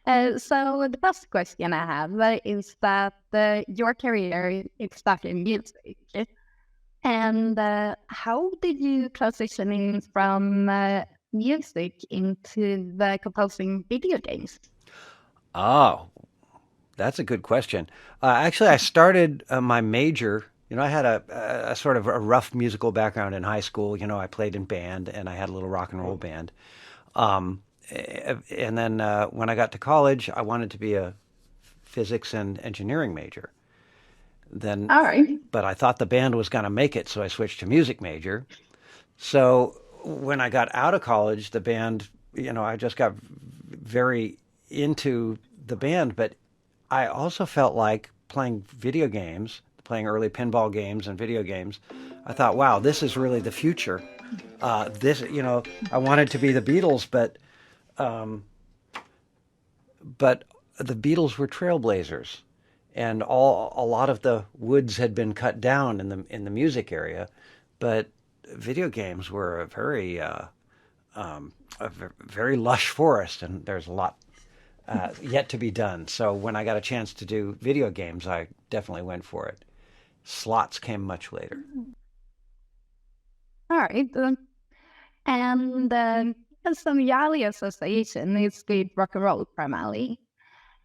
So the first question I have is that your career is started in music, and how did you transition in from music into the composing video games? Oh, that's a good question. Actually, I started my major. I had a sort of a rough musical background in high school. I played in band and I had a little rock and roll band. Um, and then when I got to college, I wanted to be a physics and engineering major. Then, All right. but I thought the band was going to make it, so I switched to music major. So when I got out of college, the band, I just got very into the band, but I also felt like playing video games, playing early pinball games and video games. I thought, wow, this is really the future. I wanted to be the Beatles, but the Beatles were trailblazers, and a lot of the woods had been cut down in the music area, but video games were a very lush forest, and there's a lot yet to be done. So when I got a chance to do video games, I definitely went for it. Slots came much later. All right. And some Yali association is with rock and roll primarily.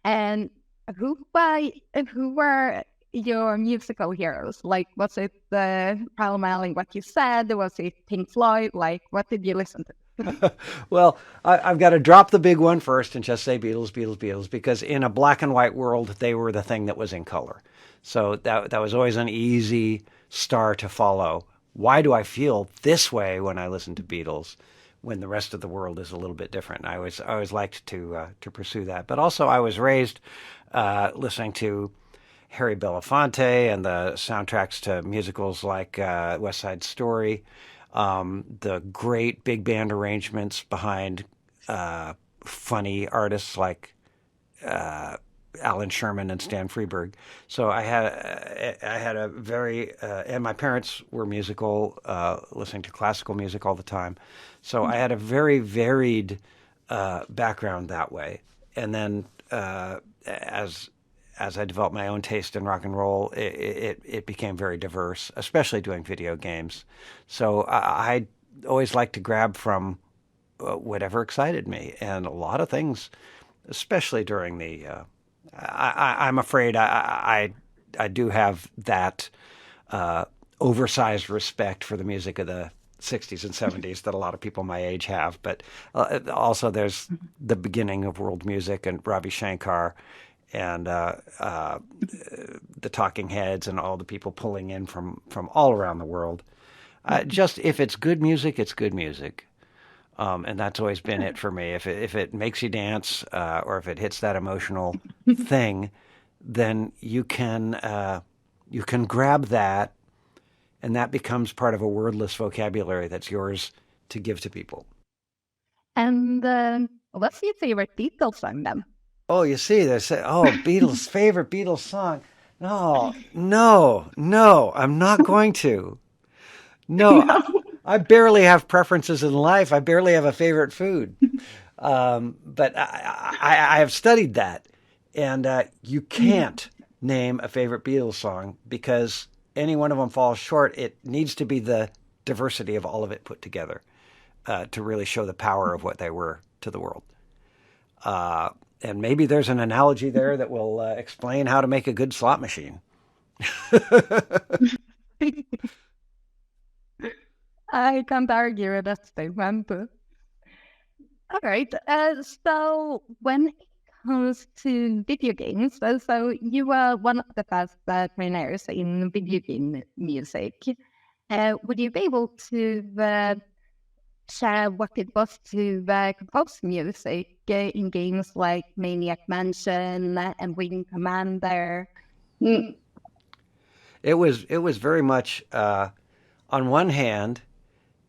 And who were your musical heroes? Like, was it primarily what you said? Was it Pink Floyd? Like, what did you listen to? Well, I've got to drop the big one first and just say Beatles, Beatles, Beatles, because in a black and white world, they were the thing that was in color. So that was always an easy star to follow. Why do I feel this way when I listen to Beatles, when the rest of the world is a little bit different? I always liked to pursue that, but also I was raised listening to Harry Belafonte and the soundtracks to musicals like West Side Story, the great big band arrangements behind funny artists like Alan Sherman and Stan Freberg. So I had a very and my parents were musical, listening to classical music all the time. So I had a very varied background that way. And then as as I developed my own taste in rock and roll, it became very diverse, especially doing video games. So I always liked to grab from whatever excited me, and a lot of things, especially during the. I'm afraid I do have that oversized respect for the music of the 60s and 70s that a lot of people my age have. But also, there's the beginning of world music and Ravi Shankar and the Talking Heads and all the people pulling in from all around the world. Just if it's good music, it's good music. And that's always been it for me. If it makes you dance or if it hits that emotional thing, then you can grab that, and that becomes part of a wordless vocabulary that's yours to give to people. And what's your favorite Beatles song then? Oh, you see, they say, oh, Beatles' favorite Beatles song. No, no, no, I'm not going to. No, No. I barely have preferences in life. I barely have a favorite food. But I have studied that, and you can't name a favorite Beatles song because any one of them falls short. It needs to be the diversity of all of it put together to really show the power of what they were to the world. Uh, and maybe there's an analogy there that will explain how to make a good slot machine. I can't argue with that statement. All right. So when it comes to video games, so you were one of the first pioneers in video game music. Would you be able to share what it was to compose music in games like Maniac Mansion and Wing Commander? Mm. It was very much on one hand,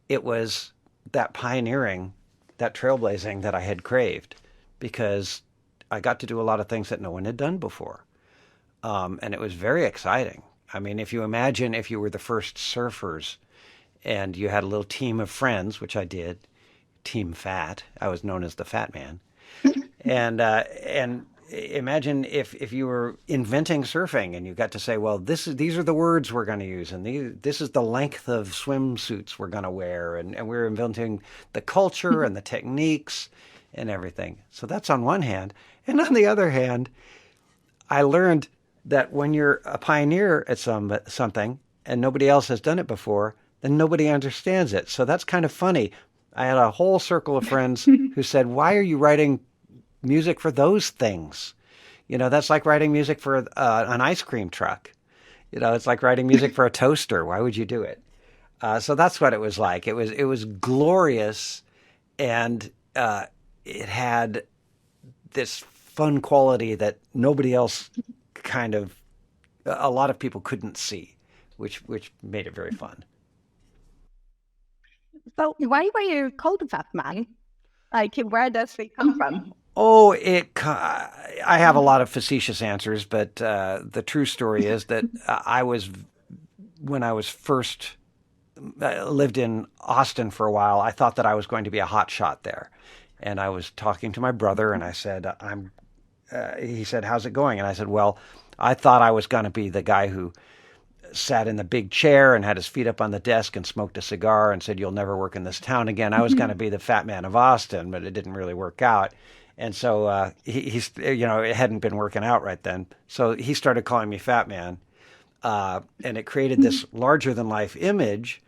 it was that pioneering, that trailblazing that I had craved because I got to do a lot of things that no one had done before. And it was very exciting. I mean, if you imagine if you were the first surfers and you had a little team of friends, which I did, Team Fat, I was known as the Fat Man, And imagine if you were inventing surfing and you got to say, well, these are the words we're going to use, and this is the length of swimsuits we're going to wear, and we're inventing the culture and the techniques and everything. So that's on one hand, and on the other hand, I learned that when you're a pioneer at something and nobody else has done it before, then nobody understands it. So that's kind of funny. I had a whole circle of friends who said, "Why are you writing music for those things? You know, that's like writing music for an ice cream truck. You know, it's like writing music for a toaster. Why would you do it?" So that's what it was like. It was glorious, and it had this fun quality that nobody else a lot of people couldn't see, which made it very fun. So why were you called the Fat Man? Like, where does it come from? Oh, I have a lot of facetious answers, but the true story is that when I was first lived in Austin for a while, I thought that I was going to be a hot shot there. And I was talking to my brother, and I said, he said, "How's it going?" And I said, "Well, I thought I was going to be the guy who sat in the big chair and had his feet up on the desk and smoked a cigar and said, 'You'll never work in this town again.' I was going to be the fat man of Austin, but it didn't really work out." And so he's, it hadn't been working out right then. So he started calling me Fat Man. And it created this larger than life image,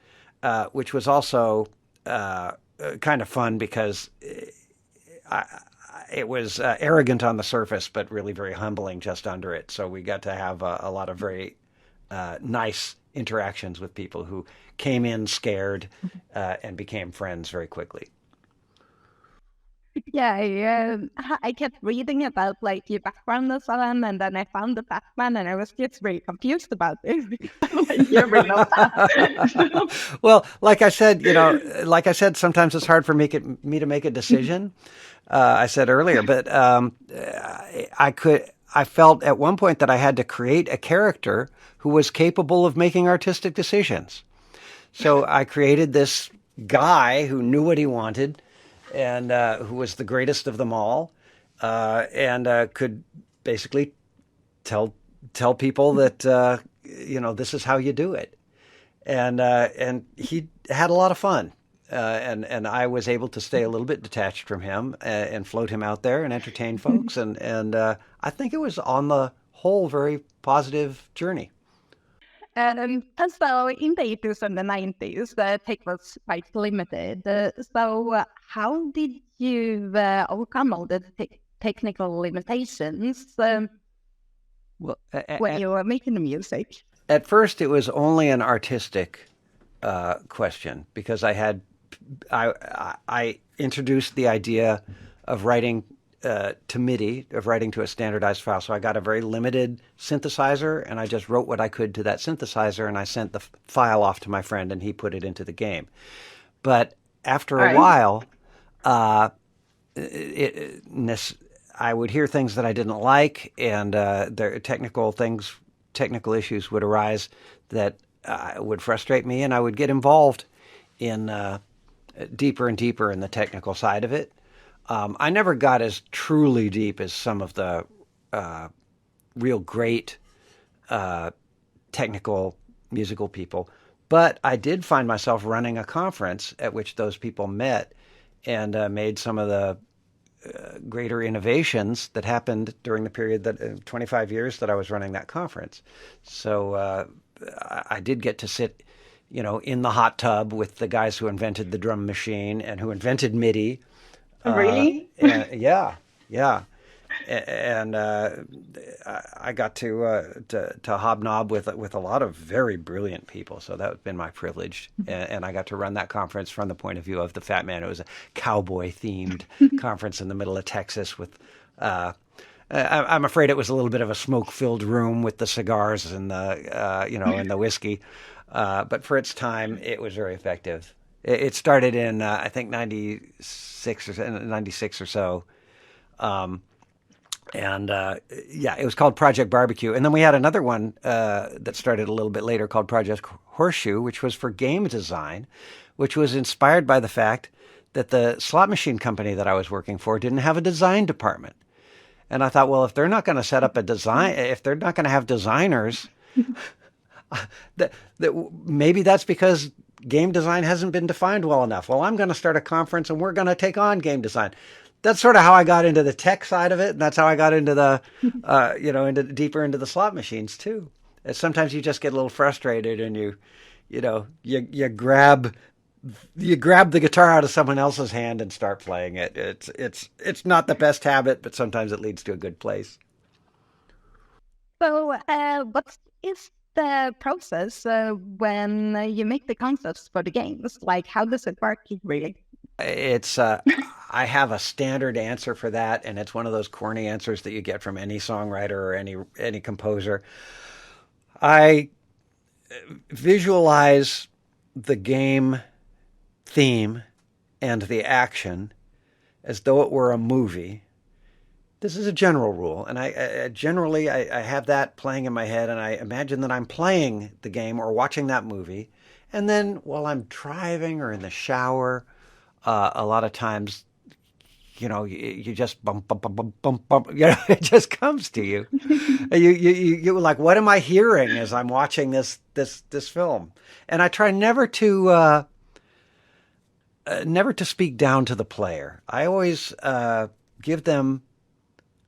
which was also kind of fun because I, it was arrogant on the surface, but really very humbling just under it. So we got to have a lot of very nice interactions with people who came in scared and became friends very quickly. Yeah, I kept reading about like your background and so on, and then I found the Fat Man, and I was just very confused about this. You're really not fat. Well, like I said, sometimes it's hard for me to make a decision. I said earlier, but I felt at one point that I had to create a character who was capable of making artistic decisions. So I created this guy who knew what he wanted and who was the greatest of them all, and could basically tell people that this is how you do it, and he had a lot of fun, and I was able to stay a little bit detached from him and float him out there and entertain folks, and I think it was on the whole very positive journey. And so in the 80s and the 90s, the tech was quite limited. So how did you overcome all the technical limitations Well, when you were making the music? at first, it was only an artistic question because I introduced the idea of writing to MIDI, of writing to a standardized file. So I got a very limited synthesizer, and I just wrote what I could to that synthesizer, and I sent the file off to my friend, and he put it into the game. But after a while, it, I would hear things that I didn't like, and technical issues would arise that would frustrate me, and I would get involved in deeper and deeper in the technical side of it. I never got as truly deep as some of the real great technical musical people, but I did find myself running a conference at which those people met and made some of the greater innovations that happened during the period that 25 years that I was running that conference. So I did get to sit, in the hot tub with the guys who invented the drum machine and who invented MIDI. Really? Yeah, yeah. And I got to hobnob with a lot of very brilliant people. So that's been my privilege. And I got to run that conference from the point of view of the Fat Man. It was a cowboy themed conference in the middle of Texas with. I'm afraid it was a little bit of a smoke-filled room with the cigars and and the whiskey, but for its time, it was very effective. It started in I think 96 or so, and it was called Project Barbecue. And then we had another one that started a little bit later called Project Horseshoe, which was for game design, which was inspired by the fact that the slot machine company that I was working for didn't have a design department. And I thought, well, if they're not going to set up a design, if they're not going to have designers, that maybe that's because game design hasn't been defined well enough. Well, I'm going to start a conference and we're going to take on game design. That's sort of how I got into the tech side of it, and that's how I got into the, into deeper into the slot machines too. And sometimes you just get a little frustrated, and you grab the guitar out of someone else's hand and start playing it. It's not the best habit, but sometimes it leads to a good place. So, what is the process when you make the concepts for the games? Like, how does it work really? It's I have a standard answer for that, and it's one of those corny answers that you get from any songwriter or any composer. I visualize the game theme and the action as though it were a movie. This is a general rule, and I have that playing in my head, and I imagine that I'm playing the game or watching that movie, and then while I'm driving or in the shower, a lot of times, you just bump, bump, bump, bump, bump, bump, it just comes to you. You like, what am I hearing as I'm watching this film? And I try never to speak down to the player. I always give them.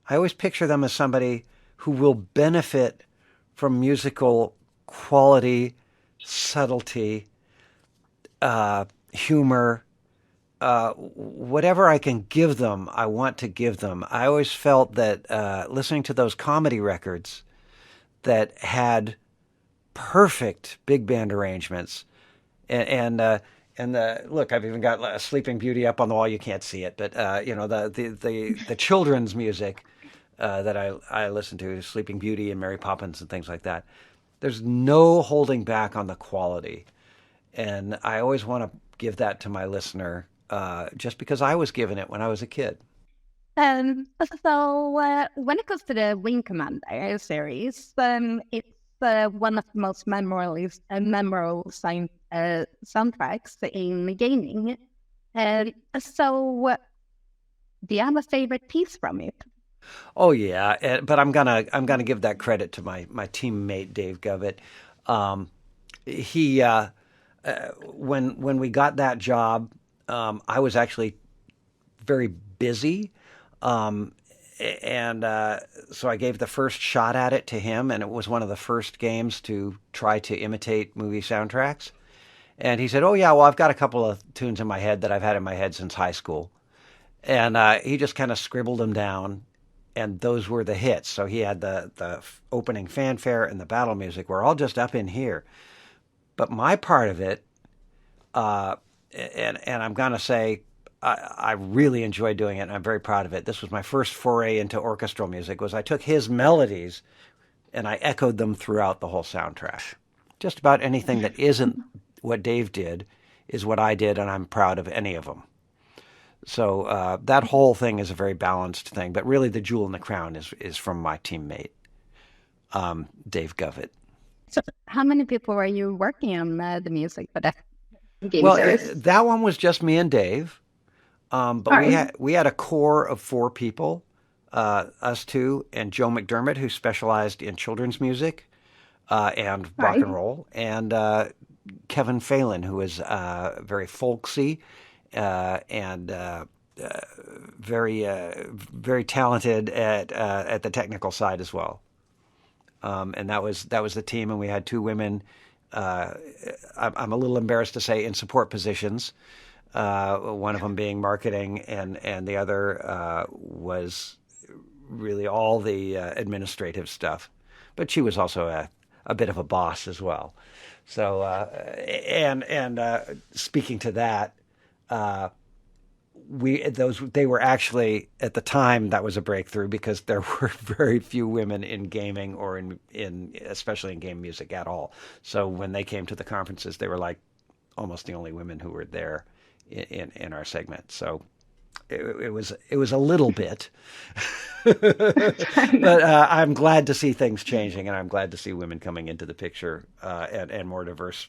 I always picture them as somebody who will benefit from musical quality, subtlety, humor, whatever I can give them, I want to give them. I always felt that listening to those comedy records that had perfect big band arrangements, and look, I've even got Sleeping Beauty up on the wall. You can't see it, but the children's music that I listen to, Sleeping Beauty and Mary Poppins and things like that. There's no holding back on the quality, and I always want to give that to my listener, just because I was given it when I was a kid. Um, when it comes to the Wing Commander series, it's one of the most memorable soundtracks in gaming. So, do you have a favorite piece from it? Oh yeah, but I'm gonna give that credit to my teammate Dave Govett. Um, he when we got that job, I was actually very busy. Um, and so I gave the first shot at it to him, and it was one of the first games to try to imitate movie soundtracks. And he said, "Oh yeah, well I've got a couple of tunes in my head that I've had in my head since high school." And he just kind of scribbled them down, and those were the hits. So he had the opening fanfare and the battle music were all just up in here. But my part of it, uh, and I'm gonna say I really enjoyed doing it, and I'm very proud of it. This was my first foray into orchestral music. Was I took his melodies and I echoed them throughout the whole soundtrack. Just about anything that isn't what Dave did is what I did, and I'm proud of any of them. So that whole thing is a very balanced thing. But really, the jewel in the crown is from my teammate, Dave Govett. So, how many people were you working on the music for that game Well, series? that one was just me and Dave. But All we right, had a core of four people, us two, and Joe McDermott, who specialized in children's music and all rock right. and roll, and Kevin Phelan, who is very folksy and very very talented at the technical side as well. And that was the team, and we had two women. Uh, I'm a little embarrassed to say in support positions. One of them being marketing, and the other was really all the administrative stuff. But she was also a bit of a boss as well. So and speaking to that, uh, they were actually at the time that was a breakthrough because there were very few women in gaming or in especially in game music at all. So when they came to the conferences, they were like almost the only women who were there in our segment. So it was a little bit, but I'm glad to see things changing, and I'm glad to see women coming into the picture, and more diverse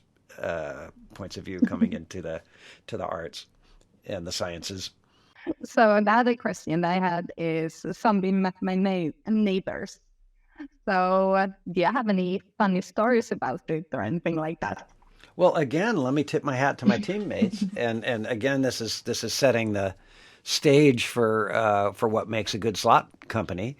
points of view coming into the arts. and the sciences. So another question I had is somebody met my neighbors. So do you have any funny stories about it or anything like that? Well, again, let me tip my hat to my teammates, and again, this is setting the stage for what makes a good slot company.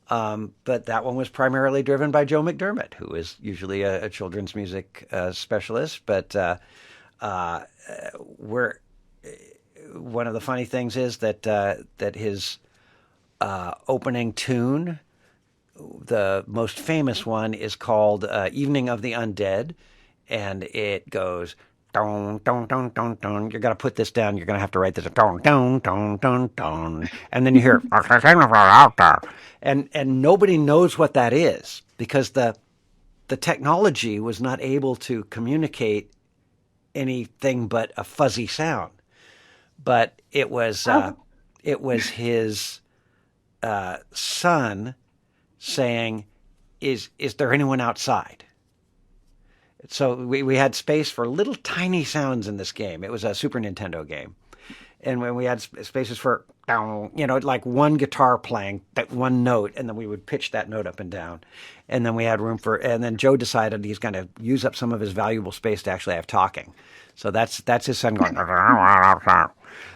But that one was primarily driven by Joe McDermott, who is usually a children's music specialist. But uh, we're one of the funny things is that his opening tune, the most famous one, is called "Evening of the Undead," and it goes. Don, don, don, don, don. You're gonna put this down. You're gonna have to write this. Don, don, don, don, don. And then you hear, and nobody knows what that is because the technology was not able to communicate anything but a fuzzy sound. But Oh, it was his son saying, is there anyone outside? So we had space for little tiny sounds in this game. It was a Super Nintendo game. And when we had spaces for, like one guitar playing that one note, and then we would pitch that note up and down. And then we had room for, and then Joe decided he's going to use up some of his valuable space to actually have talking. So that's his son going.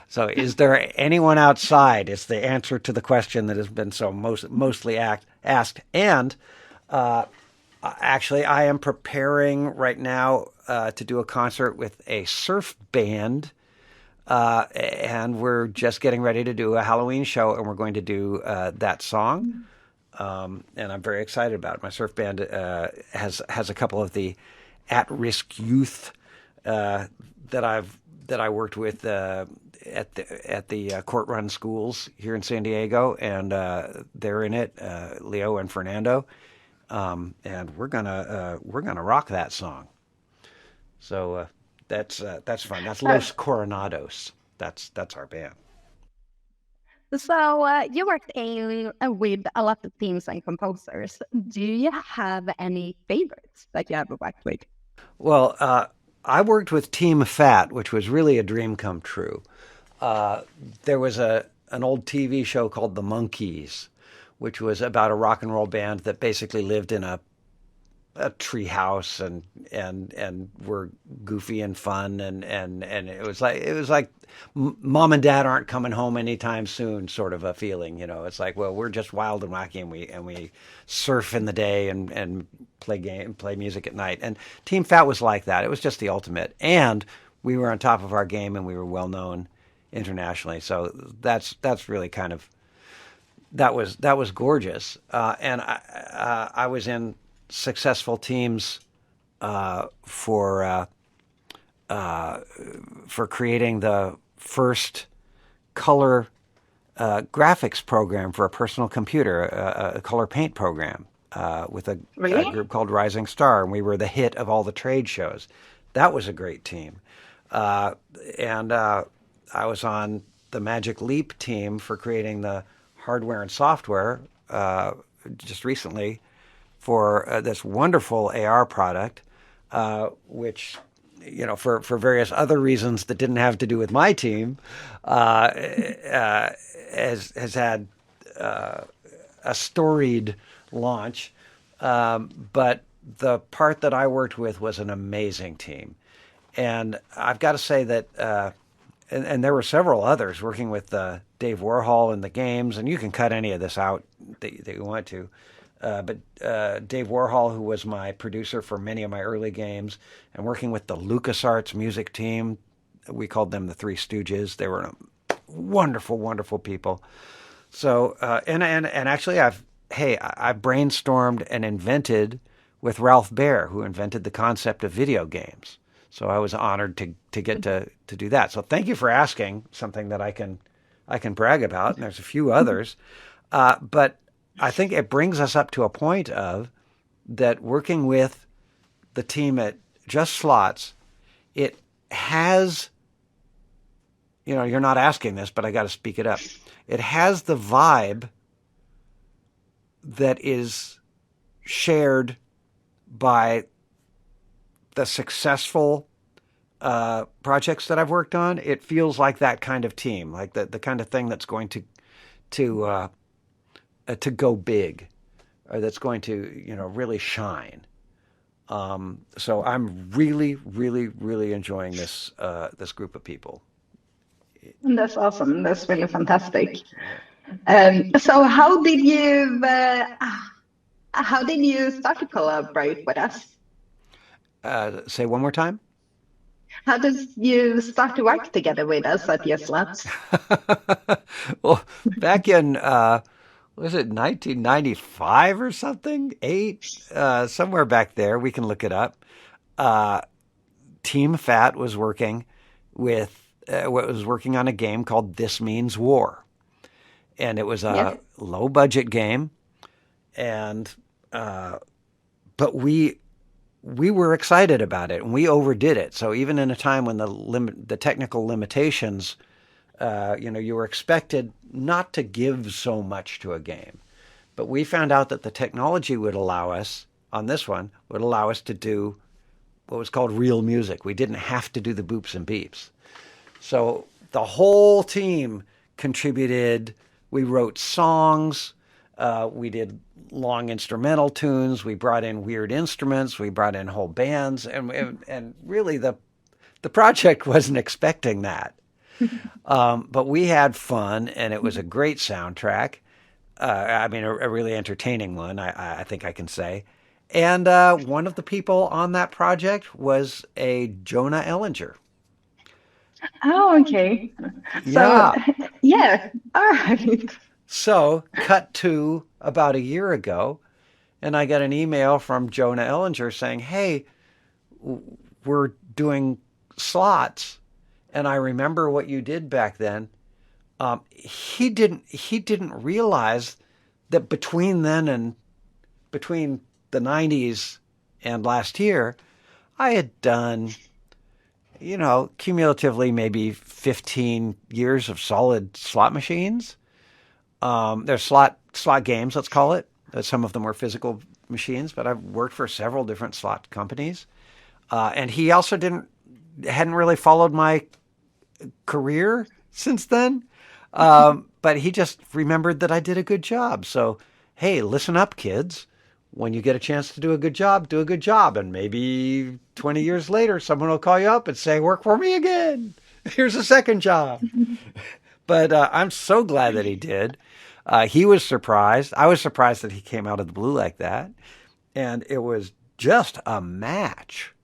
So, is there anyone outside? It's the answer to the question that has been so mostly asked. And actually, I am preparing right now to do a concert with a surf band, and we're just getting ready to do a Halloween show, and we're going to do that song. And I'm very excited about it. My surf band has a couple of the at-risk youth uh, that I worked with at the court-run schools here in San Diego, and they're in it, Leo and Fernando, and we're gonna rock that song. So that's fun. That's so, Los Coronados. That's our band. so you worked with a lot of teams and composers. Do you have any favorites that you have worked with? Well, I worked with Team Fat, which was really a dream come true. Uh, there was an old TV show called The Monkees, which was about a rock and roll band that basically lived in a tree house and were goofy and fun and it was like mom and dad aren't coming home anytime soon sort of a feeling. It's like, well, we're just wild and wacky, and we surf in the day and play music at night. And Team Fat was like that. It was just the ultimate, and we were on top of our game, and we were well known internationally. So that's really kind of that was gorgeous. And I was in successful teams for for creating the first color graphics program for a personal computer, a color paint program with a Really? group called Rising Star, and we were the hit of all the trade shows. That was a great team, uh, and I was on the Magic Leap team for creating the hardware and software just recently for this wonderful AR product, which, for various other reasons that didn't have to do with my team, has had a storied launch. But the part that I worked with was an amazing team. And I've got to say that, and there were several others working with Dave Warhol in the games, and you can cut any of this out that you want to. But Dave Warhol, who was my producer for many of my early games, and working with the LucasArts music team, we called them the Three Stooges. They were wonderful, wonderful people. So, and actually, I brainstormed and invented with Ralph Baer, who invented the concept of video games. So I was honored to get to do that. So thank you for asking something that I can brag about. And there's a few others, but I think it brings us up to a point of that working with the team at Just Slots, it has, you're not asking this, but I got to speak it up. It has the vibe that is shared by the successful projects that I've worked on, it feels like that kind of team, like the kind of thing that's going to to go big, or that's going to really shine. So I'm really, really, really enjoying this group of people. That's awesome. That's really fantastic. Yeah. So how did you start to collaborate with us? Say one more time. How did you start to work together with us at Yes Labs? Well, back in was it 1995 or something? Eight, somewhere back there. We can look it up. Uh, Team Fat was working with was working on a game called This Means War, and it was Yes. a low budget game, and but we were excited about it and we overdid it. So even in a time when the technical limitations, you were expected not to give so much to a game, but we found out that the technology would allow us on this one would allow us to do what was called real music. We didn't have to do the boops and beeps. So the whole team contributed. We wrote songs. We did long instrumental tunes. We brought in weird instruments. We brought in whole bands, and really the project wasn't expecting that. But we had fun, and it was a great soundtrack. I mean, a really entertaining one, I think I can say. And one of the people on that project was a Jonah Ellinger. Oh, okay. So, Yeah. yeah, all right. So, cut to about a year ago, and I got an email from Jonah Ellinger saying, "Hey, we're doing slots, and I remember what you did back then." He didn't realize that between the '90s and last year, I had done cumulatively maybe 15 years of solid slot machines. There's slot games, let's call it. Some of them were physical machines, but I've worked for several different slot companies. And he also hadn't really followed my career since then. But he just remembered that I did a good job. So, hey, listen up, kids. When you get a chance to do a good job, do a good job. And maybe 20 years later, someone will call you up and say, work for me again. Here's a second job. But I'm so glad that he did. He was surprised. I was surprised that he came out of the blue like that. And it was just a match.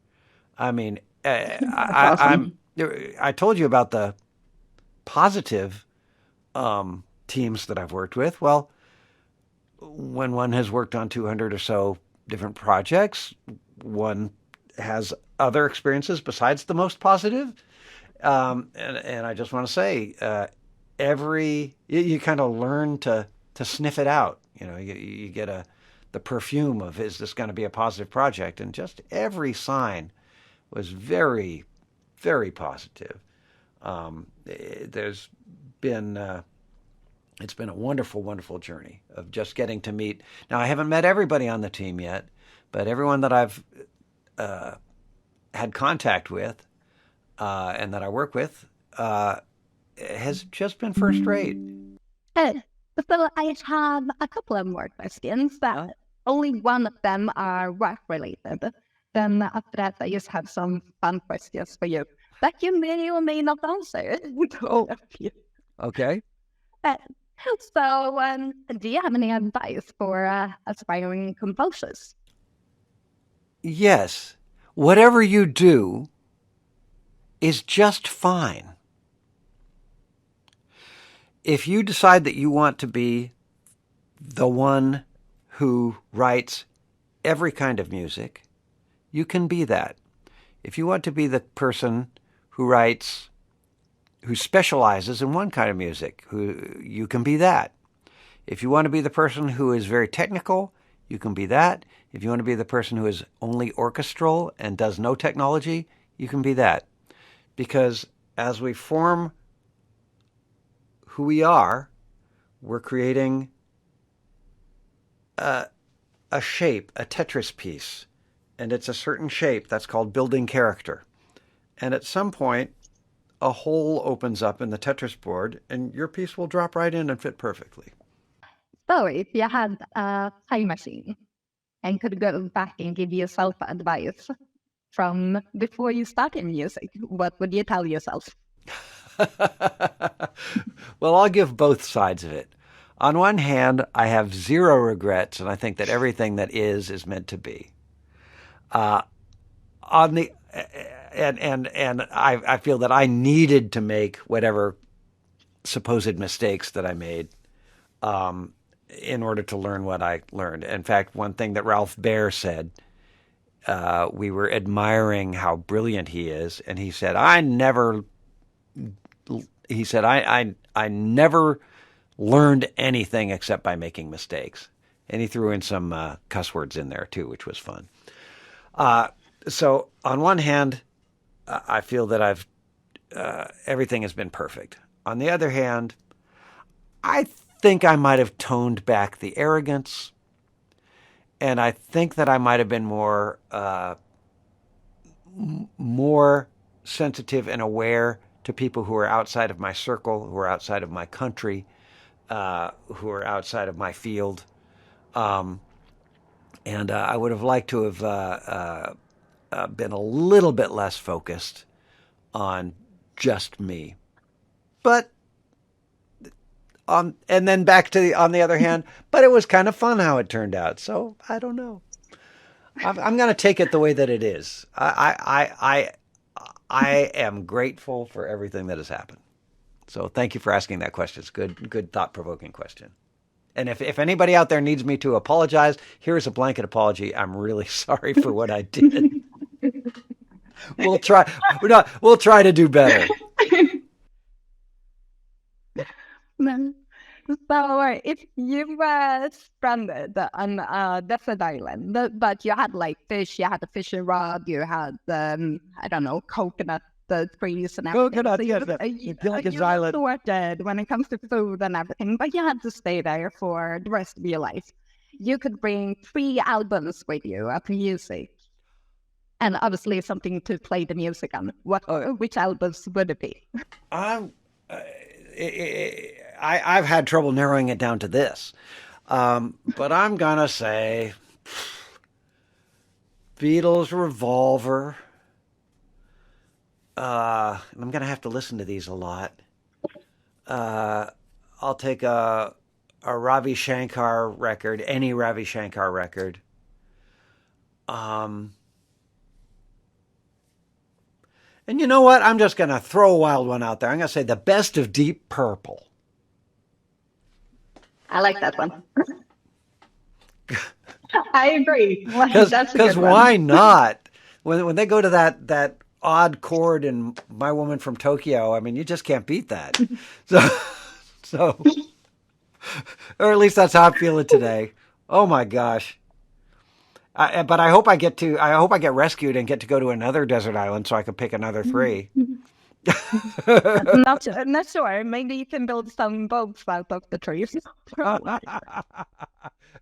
I mean, That's awesome. I told you about the positive teams that I've worked with. Well, when one has worked on 200 or so different projects, one has other experiences besides the most positive. And I just want to say, you kind of learn to sniff it out. You get the perfume of, is this going to be a positive project? And just every sign was very, very positive. There's been it's been a wonderful, wonderful journey of just getting to meet. Now, I haven't met everybody on the team yet, but everyone that I've had contact with and that I work with has just been first rate. Uh, so I have a couple of more questions, but only one of them are work related. Then after that, I just have some fun questions for you that you may or may not answer. All of you. Okay. Uh, So, do you have any advice for aspiring composers? Yes. Whatever you do is just fine. If you decide that you want to be the one who writes every kind of music, you can be that. If you want to be the person who specializes in one kind of music, you can be that. If you want to be the person who is very technical, you can be that. If you want to be the person who is only orchestral and does no technology, you can be that. Because as we form who we are, we're creating a shape, a Tetris piece. And it's a certain shape that's called building character. and at some point, a hole opens up in the Tetris board, and your piece will drop right in and fit perfectly. So if you had a time machine and could go back and give yourself advice from before you started music, what would you tell yourself? Well, I'll give both sides of it. On one hand, I have zero regrets, and I think that everything that is meant to be. On the and I feel that I needed to make whatever supposed mistakes that I made in order to learn what I learned. In fact, one thing that Ralph Baer said, we were admiring how brilliant he is, and he said, I never learned anything except by making mistakes. And he threw in some cuss words in there too, which was fun. So on one hand, I feel that I've everything has been perfect. On the other hand, I think I might have toned back the arrogance, and I think that I might have been more sensitive and aware to people who are outside of my circle, who are outside of my country, who are outside of my field. And I would have liked to have been a little bit less focused on just me. But and then back to on the other hand, but it was kind of fun how it turned out. So I don't know. I'm going to take it the way that it is. I am grateful for everything that has happened. So thank you for asking that question. It's good thought provoking question. And if anybody out there needs me to apologize, here's a blanket apology. I'm really sorry for what I did. We'll try. We'll try to do better. No. So if you were stranded on a desert island, but you had like fish, you had a fishing rod, you had I don't know, coconut trees and everything. Coconut, So yes, Gilligan's you were Island. sorted when it comes to food and everything, but you had to stay there for the rest of your life. You could bring 3 albums with you of music, and obviously something to play the music on. Which albums would it be? I'm. I've had trouble narrowing it down to this, but I'm gonna say Beatles, Revolver. I'm gonna have to listen to these a lot. I'll take a Ravi Shankar record, any Ravi Shankar record. And you know what? I'm just gonna throw a wild one out there. I'm gonna say the best of Deep Purple. I like that one. I agree. That's a Because good one. why not? When they go to that odd chord in My Woman from Tokyo, I mean, you just can't beat that. So, so, or at least that's how I'm feeling today. Oh my gosh. But I hope I get rescued and get to go to another desert island so I can pick another 3. Not sure. Maybe you can build some boats out of the trees. Out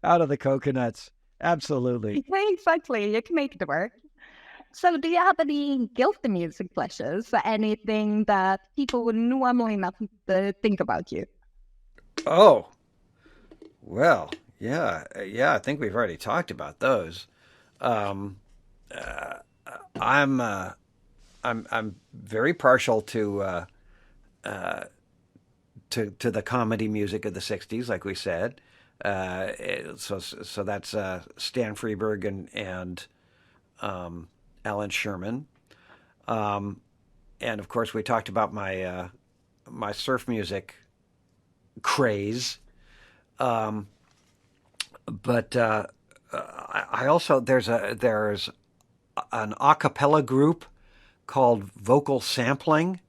of the coconuts. Absolutely. Exactly. You can make it work. So, do you have any guilty music pleasures? Anything that people would normally not think about you? Oh, well, yeah, yeah. I think we've already talked about those. Um, I'm I'm very partial to the comedy music of the '60s, like we said. So that's Stan Freberg and Alan Sherman, and of course we talked about my surf music craze. Um, but I also there's an a cappella group called Vocal Sampling,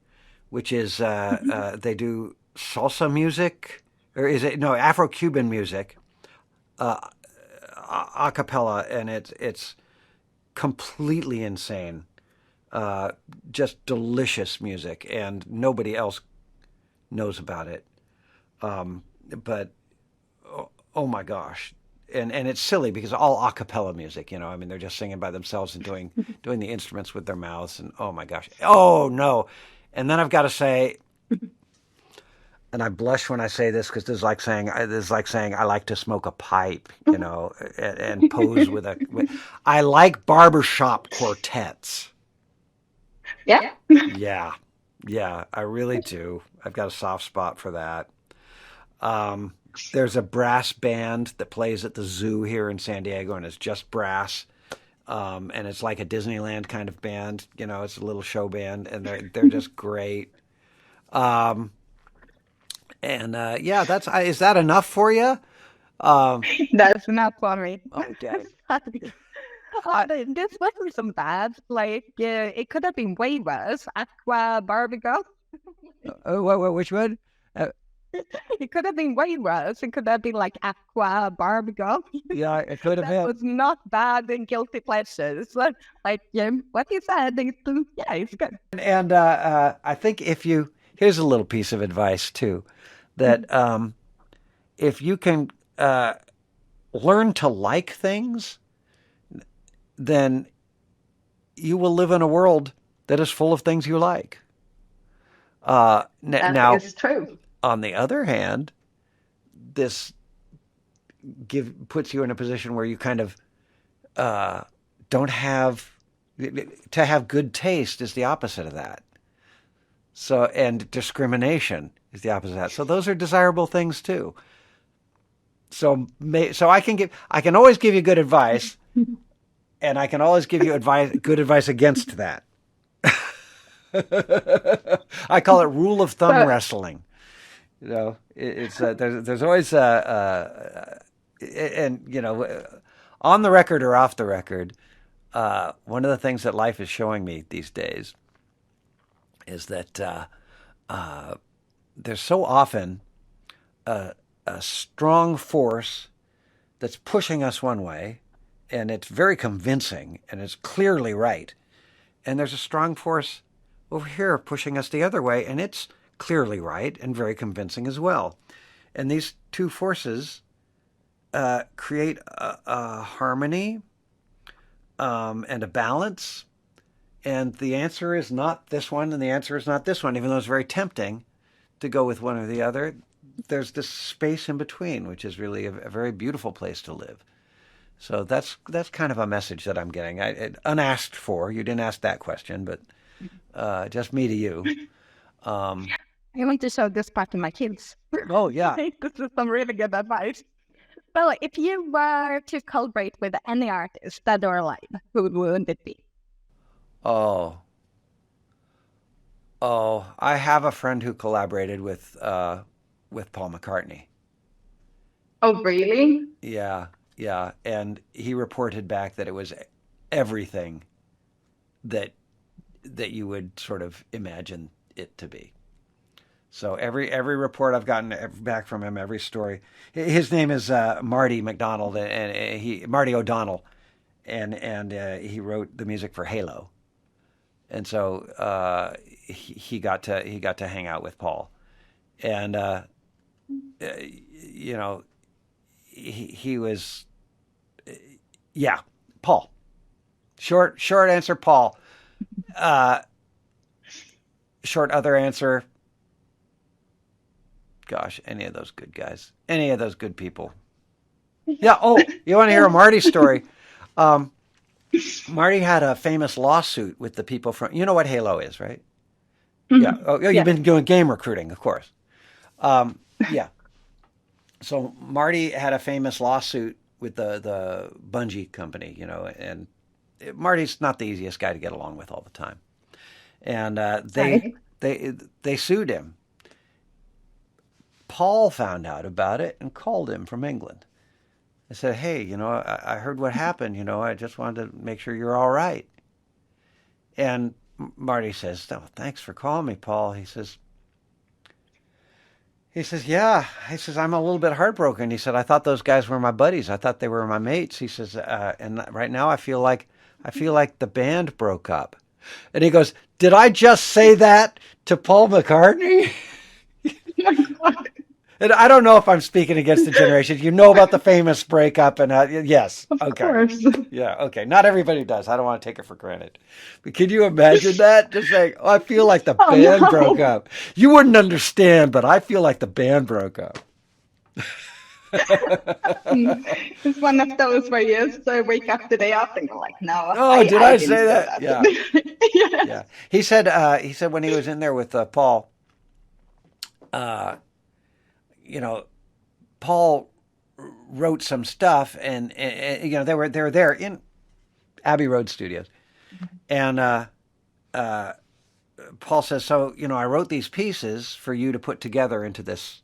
which is they do salsa music, or is it no Afro-Cuban music, a cappella, and it's completely insane, just delicious music, and nobody else knows about it. But oh my gosh, and it's silly because all a cappella music, I mean, they're just singing by themselves and doing the instruments with their mouths, and oh my gosh, oh no. And then I've got to say, and I blush when I say this because this is like saying I like to smoke a pipe, and pose I like barbershop quartets. Yeah. Yeah, yeah, I really do. I've got a soft spot for that. Um, there's a brass band that plays at the zoo here in San Diego, and it's just brass. And it's like a Disneyland kind of band. It's a little show band, and they're just great. Um, and yeah, is that enough for you? Um, That's not funny. okay. This wasn't so bad. Like, it could have been way worse. Aqua Barbigo. Oh, which one? Uh, It could have been way worse. It could have been like Aqua Barbigo. yeah, it could have That been. was not bad in Guilty Pleasures. Like, what you said, yeah, it's good. And I think here's a little piece of advice too, that if you can learn to like things, then you will live in a world that is full of things you like. That Now, is true. on the other hand, this puts you in a position where you kind of don't have to have good taste is the opposite of that. So, and discrimination is the opposite of that. So those are desirable things too. So I can always give you good advice, and I can always give you good advice against that. I call it rule of thumb So, wrestling. It's there's always and on the record or off the record, one of the things that life is showing me these days is that there's so often a strong force that's pushing us one way, and it's very convincing, and it's clearly right. And there's a strong force over here pushing us the other way, and it's clearly right and very convincing as well. And these two forces create a harmony and a balance. And the answer is not this one, and the answer is not this one, even though it's very tempting to go with one or the other. There's this space in between, which is really a very beautiful place to live. So that's kind of a message that I'm getting. Unasked for. You didn't ask that question, but just me to you. Um, I want to show this part to my kids. oh yeah. This is some really good advice. Well, if you were to collaborate with any artist, dead or alive, who would it be? Oh, oh. I have a friend who collaborated with Paul McCartney. Oh, really? Yeah, yeah, and he reported back that it was everything that you would sort of imagine it to be. So every report I've gotten back from him, every story. His name is Marty McDonald, and Marty O'Donnell, and he wrote the music for Halo, and so he got to hang out with Paul, and you know he was yeah, Paul. Short answer, Paul. Uh, Short other answer. Gosh, any of those good guys, any of those good people. Yeah. Oh, you want to hear a Marty story? Um, Marty had a famous lawsuit with the people from. You know what Halo is, right? Yeah. Oh, you've Yeah. been doing game recruiting, of course. Yeah. So Marty had a famous lawsuit with the Bungie company, and Marty's not the easiest guy to get along with all the time, and Right. they sued him. Paul found out about it and called him from England. I said, "Hey, I heard what happened. I just wanted to make sure you're all right." And Marty says, "Oh, thanks for calling me, Paul." He says, "Yeah." He says, "I'm a little bit heartbroken." He said, "I thought those guys were my buddies. I thought they were my mates." He says, "And right now I feel like the band broke up." And he goes, "Did I just say that to Paul McCartney?" And I don't know if I'm speaking against the generation. You know about the famous breakup, and yes, Of okay, course. yeah, okay. Not everybody does. I don't want to take it for granted. But can you imagine that? Just saying, oh, I feel like the Oh band broke no. up. You wouldn't understand, but I feel like the band broke up. It's one of those where you just wake up the day after and you're like, no, Oh, I, did I I didn't say do that? that. Yeah, Yes. yeah. He said when he was in there with Paul, uh, you know, Paul wrote some stuff, and you know they were there in Abbey Road Studios, and uh, Paul says, so you know, I wrote these pieces for you to put together into this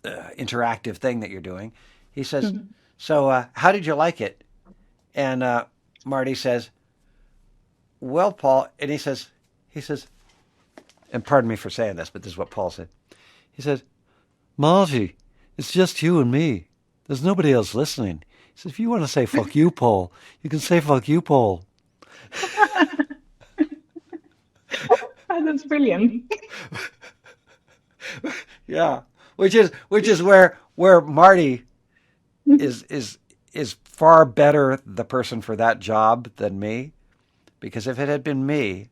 interactive thing that you're doing. He says, so how did you like it? And Marty says, well, Paul, and he says, and pardon me for saying this, but this is what Paul said. He says, Marty, it's just you and me. There's nobody else listening. He says, if you want to say fuck you, Paul, you can say fuck you, Paul. That's brilliant. Yeah, which is where Marty is is far better the person for that job than me, because if it had been me,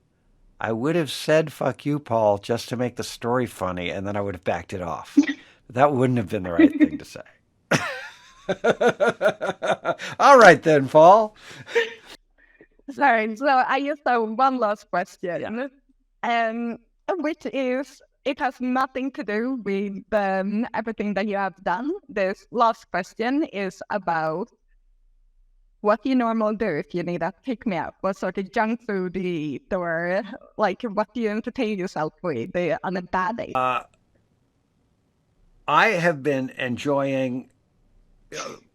I would have said fuck you, Paul, just to make the story funny, and then I would have backed it off. That wouldn't have been the right thing to say. All right then, Paul. Sorry, so I just have one last Yeah. question, um, which is it has nothing to do with everything that you have done. This last question is about what do you normally do if you need a pick me up? What sort of junk food do you eat, or like what do you entertain yourself with on a bad day? I have been enjoying.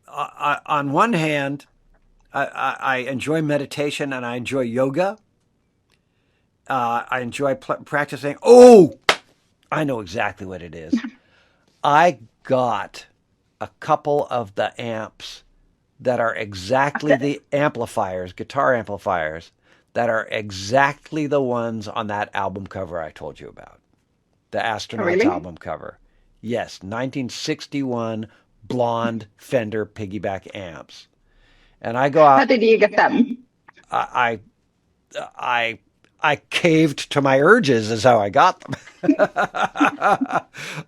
On one hand, I enjoy meditation and I enjoy yoga. I enjoy practicing. Oh, I know exactly what it is. I got a couple of the amps that are exactly the amplifiers, guitar amplifiers, that are exactly the ones on that album cover I told you about, the Oh, Astronauts really? album cover. Yes, 1961 blonde Fender piggyback amps. And I go How out, did you get them? I, I, I caved to my urges, is how I got them.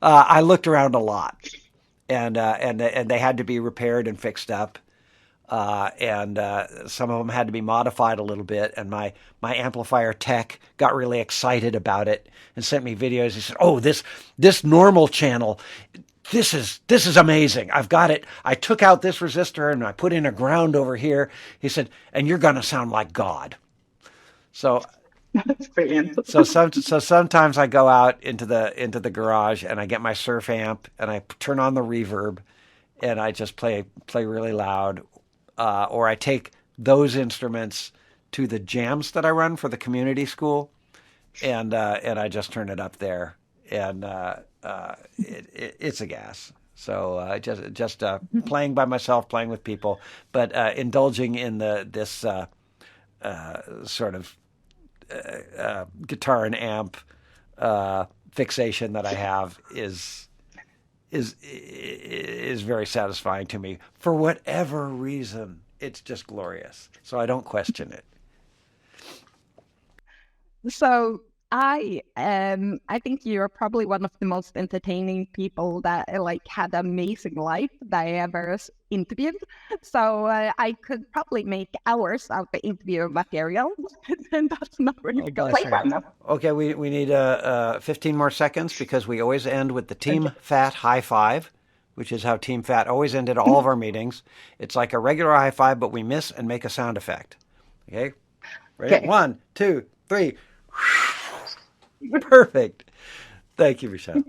I looked around a lot, and they had to be repaired and fixed up. And some of them had to be modified a little bit. And my amplifier tech got really excited about it and sent me videos. He said, "Oh, this normal channel, this is amazing. I've got it. I took out this resistor and I put in a ground over here." He said, "And you're gonna sound like God." So That's brilliant. so sometimes I go out into the garage and I get my surf amp and I turn on the reverb and I just play really loud, or I take those instruments to the jams that I run for the community school, and I just turn it up there, and it's a gas. So just playing by myself, playing with people, but indulging in the this sort of guitar and amp fixation that I have is very satisfying to me for whatever reason. It's just glorious. So I don't question it. So I think you're probably one of the most entertaining people that like had an amazing life that I ever interviewed. So I could probably make hours out the interview material, and that's not really Oh, good. bless you. Okay, we need 15 more seconds because we always end with the Team Okay. Fat high five, which is how Team Fat always ended all of our meetings. It's like a regular high five, but we miss and make a sound effect. Okay, ready? Okay. 1, 2, 3. Perfect. Thank you, Michelle.